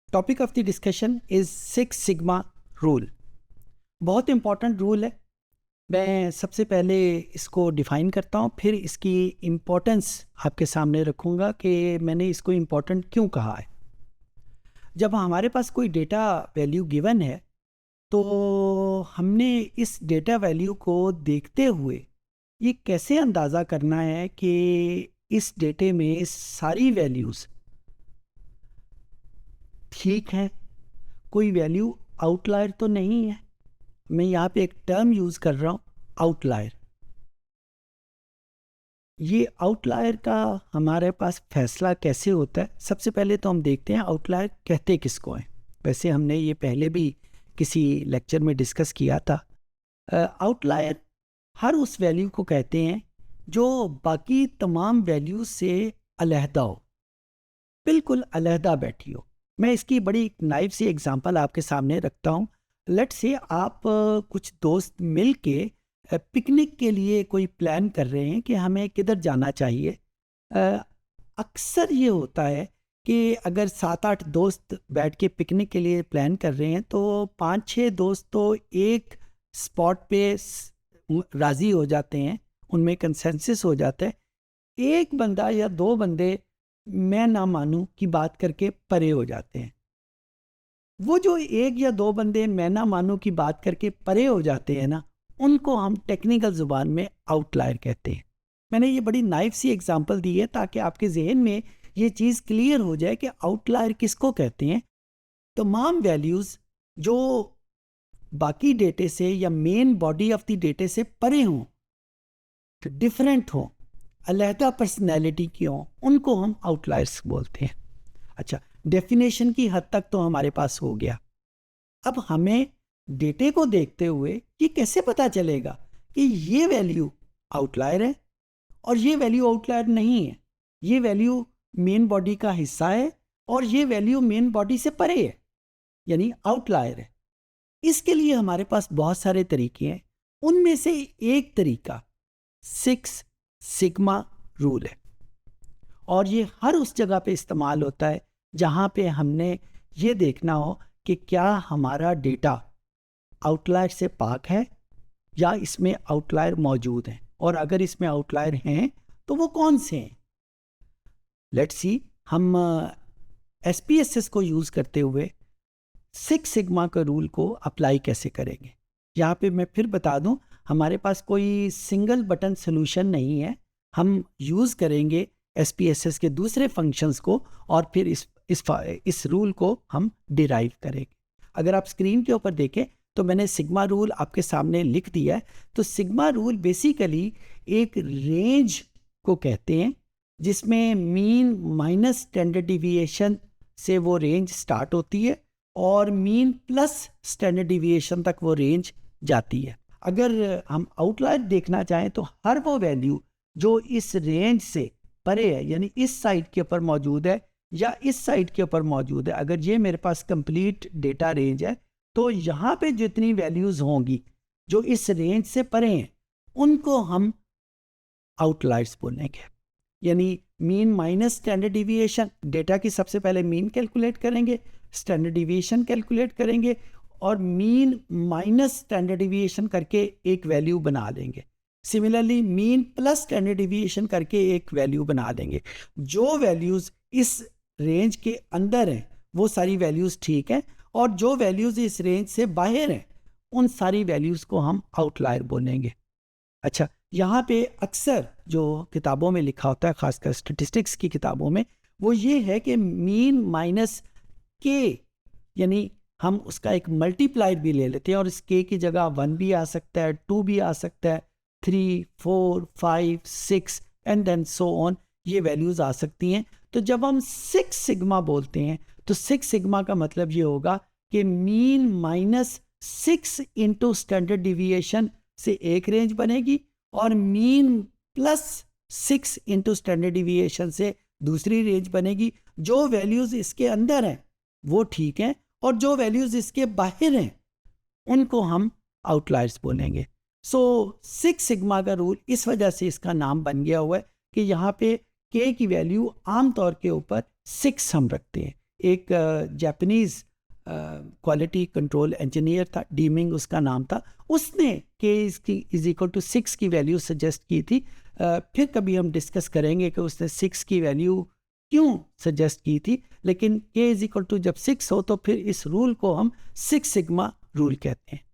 Topic of the discussion is six sigma rule. बहुत important rule है। मैं सबसे पहले इसको डिफ़ाइन करता हूँ, फिर इसकी इम्पोर्टेंस आपके सामने रखूँगा कि मैंने इसको इम्पोर्टेंट क्यों कहा है। जब हमारे पास कोई डेटा वैल्यू गिवन है तो हमने इस डेटा वैल्यू को देखते हुए ये कैसे अंदाज़ा करना है कि इस डेटे में सारी वैल्यूज़ ठीक हैं, कोई वैल्यू आउटलायर तो नहीं है। मैं यहाँ पे एक टर्म यूज़ कर रहा हूँ, आउटलायर। ये आउटलायर का हमारे पास फैसला कैसे होता है? सबसे पहले तो हम देखते हैं आउटलायर कहते किसको हैं। वैसे हमने ये पहले भी किसी लेक्चर में डिस्कस किया था। आउटलायर हर उस वैल्यू को कहते हैं जो बाकी तमाम वैल्यू से अलहदा हो, बिल्कुल अलहदा बैठी हो। मैं इसकी बड़ी नाइफ सी एग्जांपल आपके सामने रखता हूँ। लेट्स से आप कुछ दोस्त मिल के पिकनिक के लिए कोई प्लान कर रहे हैं कि हमें किधर जाना चाहिए। अ, अक्सर ये होता है कि अगर 7-8 दोस्त बैठ के पिकनिक के लिए प्लान कर रहे हैं तो 5-6 दोस्त तो एक स्पॉट पे राज़ी हो जाते हैं, उनमें कंसेंसस हो जाता है। एक बंदा या दो बंदे मैं ना मानूं की बात करके परे हो जाते हैं। वो जो एक या दो बंदे मैं ना मानूं की बात करके परे हो जाते हैं ना, उनको हम टेक्निकल जुबान में आउटलायर कहते हैं। मैंने ये बड़ी नाइफ सी एग्जांपल दी है ताकि आपके जहन में ये चीज़ क्लियर हो जाए कि आउटलायर किसको कहते हैं। तमाम वैल्यूज़ जो बाकी डेटे से या मेन बॉडी ऑफ द डेटे से परे हों, डिफरेंट हों, अलहदा पर्सनैलिटी की हों, उनको हम आउटलायर्स बोलते हैं। अच्छा, डेफिनेशन की हद तक तो हमारे पास हो गया। अब हमें डेटे को देखते हुए ये कैसे पता चलेगा कि ये वैल्यू आउटलायर है और ये वैल्यू आउटलायर नहीं है, ये वैल्यू मेन बॉडी का हिस्सा है और ये वैल्यू मेन बॉडी से परे है, यानी आउटलायर है। इसके लिए हमारे पास बहुत सारे तरीके हैं। उनमें से एक तरीका सिक्स सिग्मा रूल है और ये हर उस जगह पे इस्तेमाल होता है जहाँ पे हमने ये देखना हो कि क्या हमारा डेटा आउटलायर से पाक है या इसमें आउटलायर मौजूद हैं, और अगर इसमें आउटलायर हैं तो वो कौन से हैं। लेट्स सी, हम SPSS को यूज़ करते हुए सिक्स सिग्मा का रूल को अप्लाई कैसे करेंगे। यहाँ पे मैं फिर बता दूँ, हमारे पास कोई सिंगल बटन सोल्यूशन नहीं है। हम यूज़ करेंगे SPSS के दूसरे फंक्शंस को और फिर इस रूल को हम डिराइव करेंगे। अगर आप स्क्रीन के ऊपर देखें तो मैंने सिग्मा रूल आपके सामने लिख दिया है। तो सिग्मा रूल बेसिकली एक रेंज को कहते हैं जिसमें मीन माइनस स्टैंडर्ड डिविएशन से वो रेंज स्टार्ट होती है और मीन प्लस स्टैंडर्ड डिविएशन तक वो रेंज जाती है। अगर हम आउटलायर देखना चाहें तो हर वो वैल्यू जो इस रेंज से परे है, यानी इस साइड के ऊपर मौजूद है या इस साइड के ऊपर मौजूद है, अगर ये मेरे पास कंप्लीट डेटा रेंज है तो यहाँ पे जितनी वैल्यूज़ होंगी जो इस रेंज से परे हैं उनको हम आउटलायर्स बोलेंगे। यानी mean minus standard deviation, data की सबसे पहले मीन कैलकुलेट करेंगे, स्टैंडर्ड डिविएशन कैलकुलेट करेंगे और मीन माइनस स्टैंडर्ड डिविएशन करके एक वैल्यू बना लेंगे। Similarly mean plus standard deviation करके एक वैल्यू बना देंगे। जो वैल्यूज़ इस रेंज के अंदर हैं वो सारी वैल्यूज़ ठीक हैं और जो वैल्यूज़ इस रेंज से बाहर हैं उन सारी वैल्यूज़ को हम आउटलायर बोलेंगे। अच्छा, यहाँ पे अक्सर जो किताबों में लिखा होता है, खासकर स्टैटिस्टिक्स की किताबों में, वो ये है कि मीन माइनस के, यानी हम उसका एक मल्टीप्लायर भी ले लेते हैं और इस के की जगह 1 भी आ सकता है, 2 भी आ सकता है, 3, 4, 5, 6 एंड देन सो ऑन, ये वैल्यूज़ आ सकती हैं। तो जब हम सिक्स सिग्मा बोलते हैं तो सिक्स सिग्मा का मतलब ये होगा कि mean minus 6 into standard deviation से एक रेंज बनेगी और mean plus 6 into standard deviation से दूसरी रेंज बनेगी। जो वैल्यूज़ इसके अंदर हैं वो ठीक हैं और जो वैल्यूज़ इसके बाहर हैं उनको हम आउटलायर्स बोलेंगे। सो सिक्स सिग्मा का रूल इस वजह से इसका नाम बन गया हुआ है कि यहाँ पे के की वैल्यू आम तौर के ऊपर 6 हम रखते हैं। एक जापानीज क्वालिटी कंट्रोल इंजीनियर था, डीमिंग उसका नाम था, उसने के इज इक्वल टू 6 की वैल्यू सजेस्ट की थी। फिर कभी हम डिस्कस करेंगे कि उसने 6 की वैल्यू क्यों सजेस्ट की थी, लेकिन के इज इक्वल टू जब 6 हो तो फिर इस रूल को हम 6 सिग्मा रूल कहते हैं।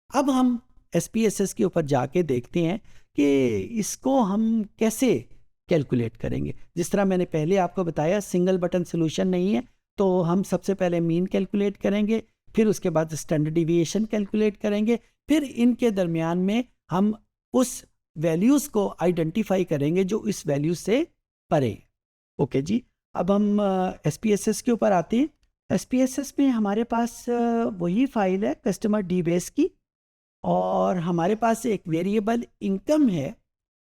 अब हम SPSS के ऊपर जाके देखते हैं कि इसको हम कैसे कैलकुलेट करेंगे। जिस तरह मैंने पहले आपको बताया, सिंगल बटन सोल्यूशन नहीं है, तो हम सबसे पहले मीन कैलकुलेट करेंगे, फिर उसके बाद स्टैंडर्ड डिविएशन कैलकुलेट करेंगे, फिर इनके दरमियान में हम उस वैल्यूज़ को आइडेंटिफाई करेंगे जो इस वैल्यू से परे। ओके जी, अब हम SPSS के ऊपर आते हैं। SPSS में हमारे पास वही फाइल है कस्टमर डी बेस की, और हमारे पास एक वेरिएबल इनकम है।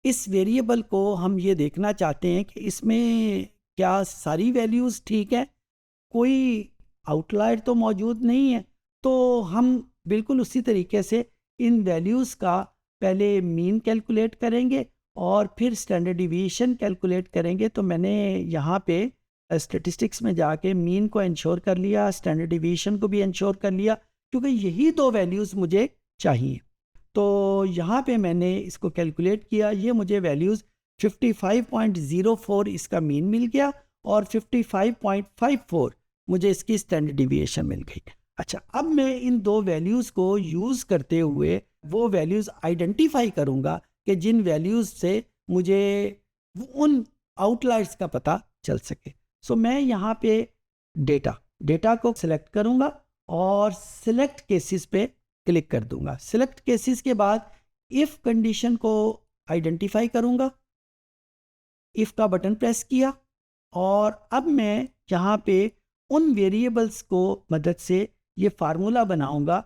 इस वेरिएबल को हम ये देखना चाहते हैं कि इसमें क्या सारी वैल्यूज़ ठीक है, कोई आउटलायर तो मौजूद नहीं है। तो हम बिल्कुल उसी तरीके से इन वैल्यूज़ का पहले मीन कैलकुलेट करेंगे और फिर स्टैंडर्ड डिवीएशन कैलकुलेट करेंगे। तो मैंने यहाँ पे स्टेटिस्टिक्स में जाके मीन को इंश्योर कर लिया, स्टैंडर्ड डिवीएशन को भी इंश्योर कर लिया, क्योंकि यही दो वैल्यूज़ मुझे चाहिए। तो यहाँ पे मैंने इसको कैलकुलेट किया, ये मुझे वैल्यूज़ 55.04 इसका मीन मिल गया और 55.54 मुझे इसकी स्टैंडर्ड डिविएशन मिल गई। अच्छा, अब मैं इन दो वैल्यूज़ को यूज़ करते हुए वो वैल्यूज़ आइडेंटिफाई करूँगा कि जिन वैल्यूज़ से मुझे उन आउटलायर्स का पता चल सके। सो मैं यहाँ पे डेटा को सिलेक्ट करूँगा और सिलेक्ट केसेस पे क्लिक कर दूंगा। सिलेक्ट केसेस के बाद इफ कंडीशन को आइडेंटिफाई करूंगा, इफ का बटन प्रेस किया, और अब मैं यहाँ पे उन वेरिएबल्स को मदद से ये फार्मूला बनाऊंगा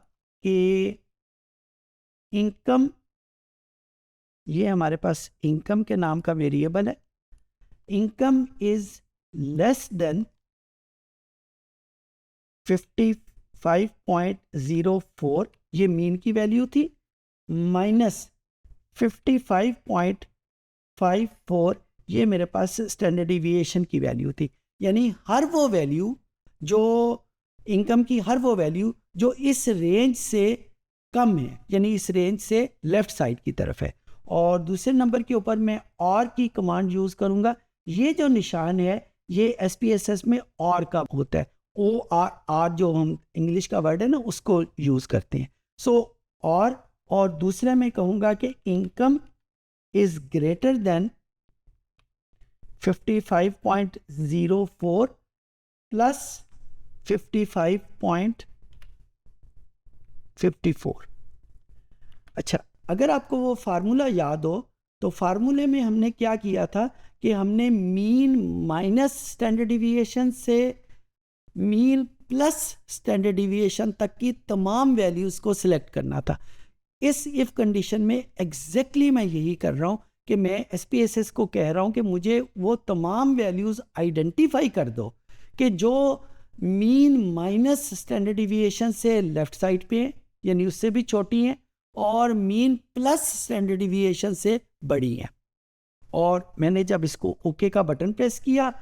कि इनकम, ये हमारे पास इनकम के नाम का वेरिएबल है, इनकम इज लेस देन 55.04, ये मीन की वैल्यू थी, माइनस 55.54 ये मेरे पास स्टैंडर्ड डिविएशन की वैल्यू थी। यानी हर वो वैल्यू जो इनकम की, हर वो वैल्यू जो इस रेंज से कम है, यानी इस रेंज से लेफ्ट साइड की तरफ है। और दूसरे नंबर के ऊपर मैं और की कमांड यूज़ करूँगा। ये जो निशान है ये SPSS में और का होता है, OR जो हम इंग्लिश का वर्ड है ना उसको यूज़ करते हैं। सो और दूसरे में कहूँगा कि income is greater than 55.04 plus 55.54। अच्छा, अगर आपको वो फार्मूला याद हो तो फार्मूले में हमने क्या किया था कि हमने मीन माइनस स्टैंडर्ड डिविएशन से मीन प्लस स्टैंडर्ड डिविएशन तक की तमाम वैल्यूज़ को सिलेक्ट करना था। इस इफ कंडीशन में एग्जैक्टली मैं यही कर रहा हूँ कि मैं SPSS को कह रहा हूँ कि मुझे वो तमाम वैल्यूज़ आइडेंटिफाई कर दो कि जो मीन माइनस स्टैंडर्ड डिविएशन से लेफ्ट साइड पे हैं, यानी उससे भी छोटी हैं, और मीन प्लस स्टैंडर्ड डिविएशन से बड़ी हैं। और मैंने जब इसको ओके का बटन प्रेस किया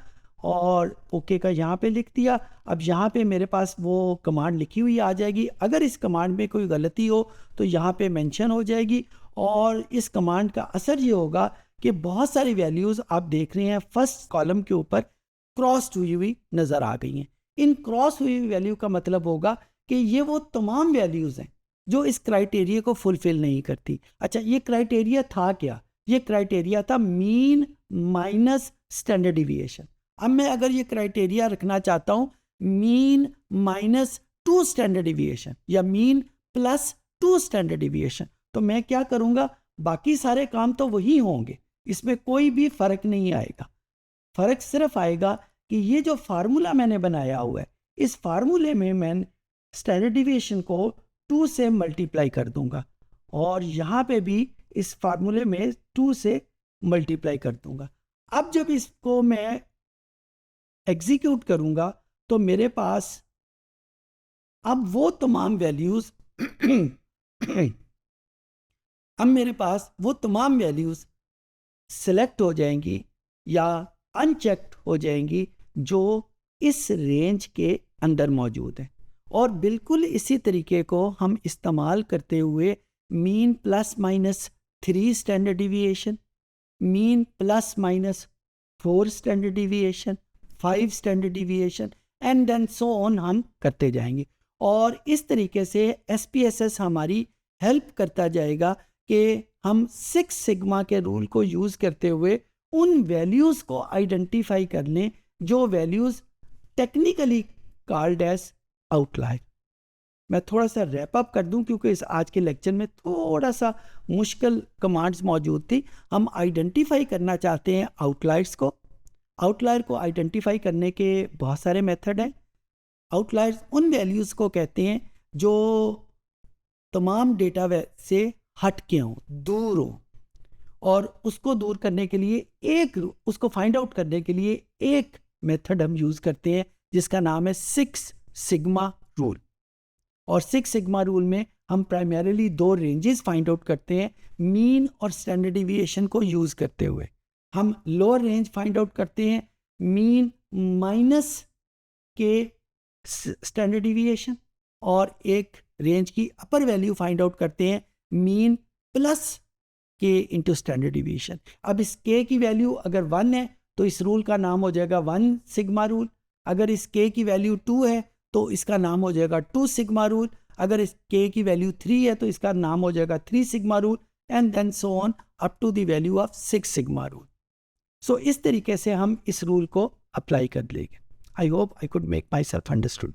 और ओके का यहाँ पे लिख दिया, अब यहाँ पे मेरे पास वो कमांड लिखी हुई आ जाएगी। अगर इस कमांड में कोई गलती हो तो यहाँ पे मेंशन हो जाएगी, और इस कमांड का असर ये होगा कि बहुत सारी वैल्यूज़ आप देख रहे हैं फर्स्ट कॉलम के ऊपर क्रॉस हुई नज़र आ गई हैं। इन क्रॉस हुई वैल्यू का मतलब होगा कि ये वो तमाम वैल्यूज़ हैं जो इस क्राइटेरिया को फुलफिल नहीं करती। अच्छा, ये क्राइटेरिया था क्या? ये क्राइटेरिया था मीन माइनस स्टैंडर्ड डिविएशन। अब मैं अगर ये क्राइटेरिया रखना चाहता हूँ मीन माइनस 2 स्टैंडर्ड डिविएशन या मीन प्लस 2 स्टैंडर्ड डिविएशन, तो मैं क्या करूँगा, बाकी सारे काम तो वही होंगे, इसमें कोई भी फ़र्क नहीं आएगा। फ़र्क सिर्फ आएगा कि ये जो फार्मूला मैंने बनाया हुआ है, इस फार्मूले में मैं स्टैंडर्ड डिविएशन को 2 से मल्टीप्लाई कर दूंगा, और यहाँ पे भी इस फार्मूले में 2 से मल्टीप्लाई कर दूंगा। अब जब इसको मैं एग्जीक्यूट करूंगा तो मेरे पास अब वो तमाम वैल्यूज़ अब मेरे पास वो तमाम वैल्यूज़ सिलेक्ट हो जाएंगी या अनचेक्ड हो जाएंगी जो इस रेंज के अंदर मौजूद है। और बिल्कुल इसी तरीके को हम इस्तेमाल करते हुए mean plus minus 3 standard deviation, mean plus minus 4 standard deviation, 5 standard deviation and then so on हम करते जाएंगे। और इस तरीके से SPSS हमारी हेल्प करता जाएगा कि हम 6 सिग्मा के रूल को यूज़ करते हुए उन वैल्यूज़ को आइडेंटिफाई कर लें जो values technically called as outlier. मैं थोड़ा सा रैप अप कर दूं क्योंकि इस आज के लेक्चर में थोड़ा सा मुश्किल कमांड्स मौजूद थी। हम आइडेंटिफाई करना चाहते हैं आउटलायर्स को। आउटलायर को आइडेंटिफाई करने के बहुत सारे मेथड हैं। आउटलायर्स उन वैल्यूज़ को कहते हैं जो तमाम डेटा से हट के हों, दूर हों, और उसको दूर करने के लिए उसको फाइंड आउट करने के लिए एक मेथड हम यूज़ करते हैं जिसका नाम है 6 सिग्मा रूल। और 6 सिग्मा रूल में हम प्राइमरीली 2 रेंजेस फाइंड आउट करते हैं मीन और स्टैंडर्ड डिविएशन को यूज़ करते हुए। हम लोअर रेंज फाइंड आउट करते हैं मीन माइनस के स्टैंडर्ड डिविएशन, और एक रेंज की अपर वैल्यू फाइंड आउट करते हैं मीन प्लस के इंटू स्टैंडर्ड डिविएशन। अब इस के की वैल्यू अगर 1 है तो इस रूल का नाम हो जाएगा 1 सिग्मा रूल। अगर इस के की वैल्यू 2 है तो इसका नाम हो जाएगा 2 सिग्मा रूल। अगर इस के की वैल्यू 3 है तो इसका नाम हो जाएगा 3 sigma rule and then so on up to the value of 6 sigma rule. So इस तरीके से हम इस रूल को अप्लाई कर लेंगे। I hope I could make my self understood.